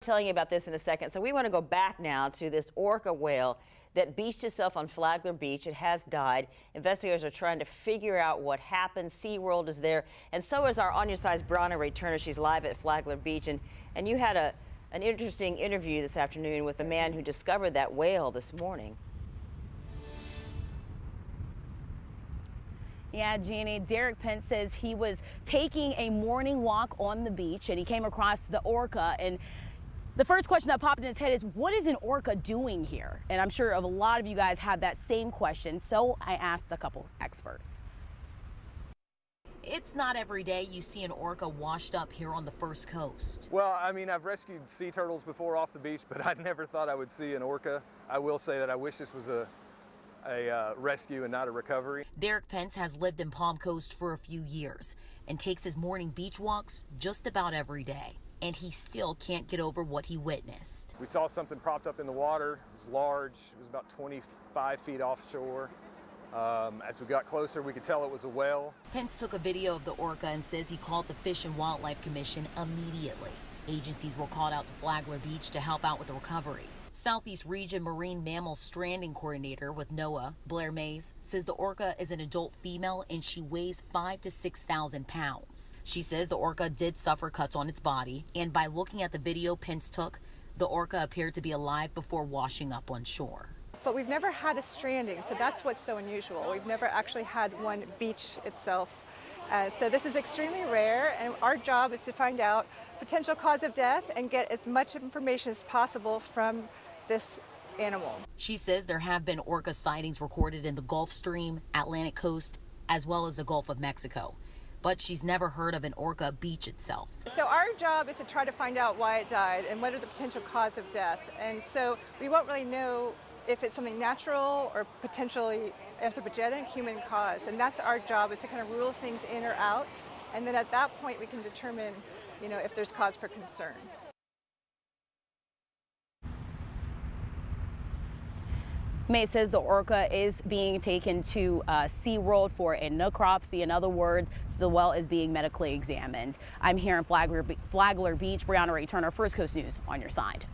Telling you about this in a second. So we want to go back now to this orca whale that beached itself on Flagler Beach. It has died. Investigators are trying to figure out what happened. SeaWorld is there, and so is our On Your Side's Brianna Ray Turner. She's live at Flagler Beach, and you had an interesting interview this afternoon with the man who discovered that whale this morning. Yeah, Jeannie, Derek Pence says he was taking a morning walk on the beach and he came across the orca, and the first question that popped in his head is, what is an orca doing here? And I'm sure a lot of you guys have that same question, so I asked a couple experts. It's not every day you see an orca washed up here on the First Coast. Well, I mean, I've rescued sea turtles before off the beach, but I never thought I would see an orca. I will say that I wish this was a rescue and not a recovery. Derek Pence has lived in Palm Coast for a few years and takes his morning beach walks just about every day. And he still can't get over what he witnessed. We saw something propped up in the water. It was large. It was about 25 feet offshore. As we got closer, we could tell it was a whale. Pence took a video of the orca and says he called the Fish and Wildlife Commission immediately. Agencies were called out to Flagler Beach to help out with the recovery. Southeast Region Marine Mammal Stranding Coordinator with NOAA, Blair Mays, says the orca is an adult female and she weighs 5,000 to 6,000 pounds. She says the orca did suffer cuts on its body, and by looking at the video Pence took, the orca appeared to be alive before washing up on shore. But we've never had a stranding, so that's what's so unusual. We've never actually had one beach itself. So this is extremely rare, and our job is to find out potential cause of death and get as much information as possible from this animal. She says there have been orca sightings recorded in the Gulf Stream, Atlantic coast, as well as the Gulf of Mexico. But she's never heard of an orca beach itself. So our job is to try to find out why it died and what are the potential cause of death. And so we won't really know if it's something natural or potentially anthropogenic, human cause. And that's our job, is to kind of rule things in or out. And then at that point we can determine, if there's cause for concern. May says the orca is being taken to SeaWorld for a necropsy. In other words, the whale is being medically examined. I'm here in Flagler Beach. Brianna Ray Turner, First Coast News, on your side.